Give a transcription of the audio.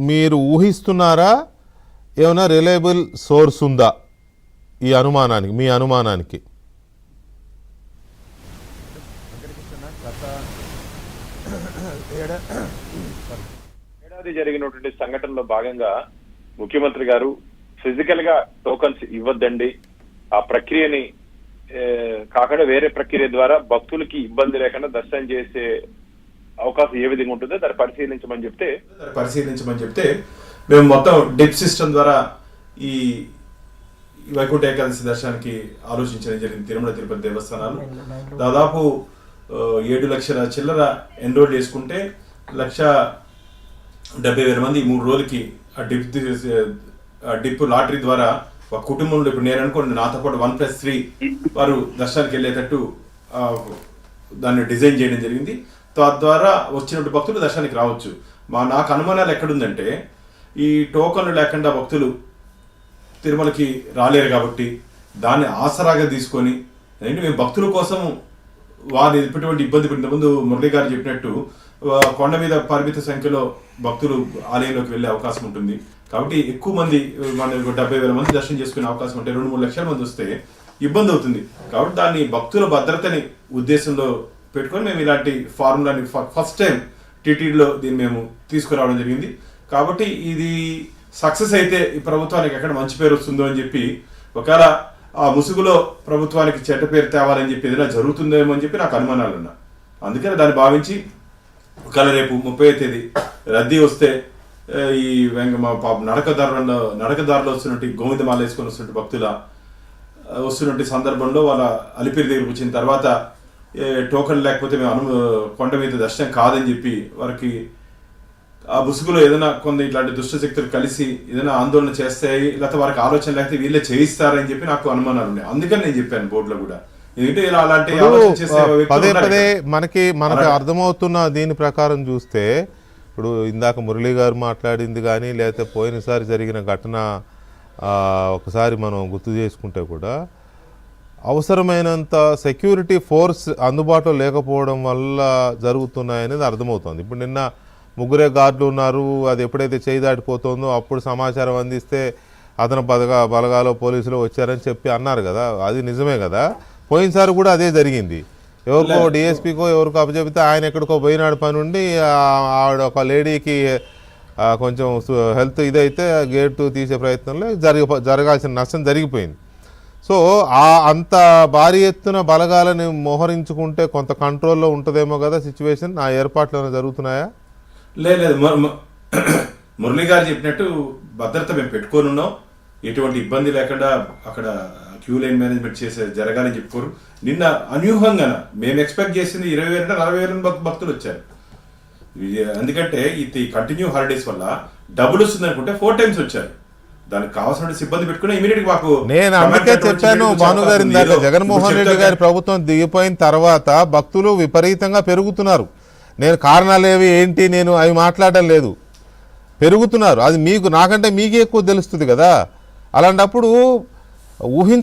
మీరు ఊహిస్తున్నారా, ఏమైనా reliable source ఉందా ఈ అనుమానానికి, మీ అనుమానానికి? ఏడాది జరిగినటువంటి సంఘటనలో భాగంగా ముఖ్యమంత్రి గారు ఫిజికల్ గా టోకన్స్ ఇవ్వద్దండి, ఆ ప్రక్రియని కాకుండా వేరే ప్రక్రియ ద్వారా భక్తులకి ఇబ్బంది లేకుండా దర్శనం చేసే అవకాశం ఏ విధంగా ఉంటుందో దాన్ని పరిశీలించమని చెప్తే మేము మొత్తం డిప్ సిస్టమ్ ద్వారా ఈ వైకుంఠ ఏకాదశి దర్శనానికి ఆలోచించడం జరిగింది. తిరుమల తిరుపతి దేవస్థానాలు దాదాపు 7 లక్షల చిల్లర ఎన్రోల్ చేసుకుంటే 1,70,000 మంది 3 రోజులకి ఆ డిప్ లాటరీ ద్వారా ఒక కుటుంబంలో, ఇప్పుడు నేను అనుకోండి నాతో పాటు 1+3 వారు దర్శనానికి వెళ్ళేటట్టు దాన్ని డిజైన్ చేయడం జరిగింది. తద్వారా వచ్చినట్టు భక్తులు దర్శనానికి రావచ్చు. నాకు అనుమానాలు ఎక్కడుందంటే, ఈ టోకన్లు లేకుండా భక్తులు తిరుమలకి రాలేరు కాబట్టి దాన్ని ఆసరాగా తీసుకొని మేము భక్తుల కోసం వారు ఎటువంటి ఇబ్బంది పడిన ముందు మురళి గారు చెప్పినట్టు కొండ మీద పరిమిత సంఖ్యలో భక్తులు ఆలయంలోకి వెళ్ళే అవకాశం ఉంటుంది. కాబట్టి ఎక్కువ మంది, మన 70,000 మంది దర్శనం చేసుకునే అవకాశం ఉంటే 2-3 లక్షల మంది వస్తే ఇబ్బంది అవుతుంది. కాబట్టి దాన్ని భక్తుల భద్రతని ఉద్దేశంలో పెట్టుకొని మేము ఇలాంటి ఫార్ములాని ఫస్ట్ టైం టీటీడీలో దీన్ని మేము తీసుకురావడం జరిగింది. కాబట్టి ఇది సక్సెస్ అయితే ఈ ప్రభుత్వానికి ఎక్కడ మంచి పేరు వస్తుందో అని చెప్పి, ఒకవేళ ఆ ముసుగులో ప్రభుత్వానికి చెడ్డ పేరు తేవాలని చెప్పి ఏదైనా జరుగుతుందేమో అని చెప్పి నాకు అనుమానాలు ఉన్నా. అందుకని దాన్ని భావించి ఒకవేళ రేపు 30వ తేదీ రద్దీ వస్తే ఈ నడకదారులో వస్తున్నట్టు గోవిందమాల వేసుకొని వస్తున్నట్టు భక్తుల వస్తున్నట్టు సందర్భంలో వాళ్ళ అలిపిరి దగ్గరకు వచ్చిన తర్వాత టోకన్ లేకపోతే మేము కొండ మీద దర్శనం కాదని చెప్పి వారికి ఆ ముసుగులో ఏదైనా కొన్ని ఇట్లాంటి దుష్టశక్తులు కలిసి ఏదైనా ఆందోళన చేస్తాయి, లేకపోతే వారికి ఆలోచన లేకపోతే వీళ్ళే చేయిస్తారని చెప్పి నాకు అనుమానాలు ఉన్నాయి. అందుకని నేను చెప్పాను బోర్డులో కూడా, ఎందుకంటే ఇలా అలాంటి పదే పదే మనకి అర్థమవుతున్న దీని ప్రకారం చూస్తే, ఇప్పుడు ఇందాక మురళి గారు మాట్లాడింది కానీ లేకపోతే పోయినసారి జరిగిన ఘటన ఒకసారి మనం గుర్తు చేసుకుంటే కూడా, అవసరమైనంత సెక్యూరిటీ ఫోర్స్ అందుబాటులో లేకపోవడం వల్ల జరుగుతున్నాయనేది అర్థమవుతుంది. ఇప్పుడు నిన్న 3 గార్డులు ఉన్నారు, అది ఎప్పుడైతే చేయి దాటిపోతుందో అప్పుడు సమాచారం అందిస్తే అతను బలగాలో పోలీసులు వచ్చారని చెప్పి అన్నారు కదా, అది నిజమే కదా. పోయినసారి కూడా అదే జరిగింది. ఎవరికో డిఎస్పీకో ఎవరికో అప్పచెబితే ఆయన ఎక్కడికో పోయినాడు పని ఉండి, ఆవిడ ఒక లేడీకి కొంచెం హెల్త్ ఇదైతే గేటు తీసే ప్రయత్నంలో జరగాల్సిన నష్టం జరిగిపోయింది. సో అంత భారీ ఎత్తున బలగాలని మోహరించుకుంటే కొంత కంట్రోల్లో ఉంటుందేమో కదా సిచ్యువేషన్. ఆ ఏర్పాట్లు జరుగుతున్నాయా? లేదు, మురళి గారు చెప్పినట్టు భద్రత మేము పెట్టుకొని ఉన్నాం. ఎటువంటి ఇబ్బంది లేకుండా అక్కడ క్యూ లైన్ మేనేజ్మెంట్ జరగాలని చెప్పుకోరు. నిన్న అనూహ్యంగా మేము ఎక్స్పెక్ట్ చేసింది 20,000-40,000 భక్తులు వచ్చారు. ఎందుకంటే ఇది కంటిన్యూ హాలిడేస్ వల్ల డబుల్ వస్తుంది అనుకుంటే 4 times వచ్చారు. దానికి కావాల్సిన సిబ్బంది పెట్టుకుని ఇమీడియట్ మాకు, నేను అందుకే చెప్పాను భానుగారి ఇందాక, జగన్మోహన్ రెడ్డి గారి ప్రభుత్వం దిగిపోయిన తర్వాత భక్తులు విపరీతంగా పెరుగుతున్నారు. నేను కారణాలు ఏవి ఏంటి నేను అవి మాట్లాడడం లేదు, పెరుగుతున్నారు. అది నాకంటే మీకే ఎక్కువ తెలుస్తుంది కదా. అలాంటప్పుడు ఊహించ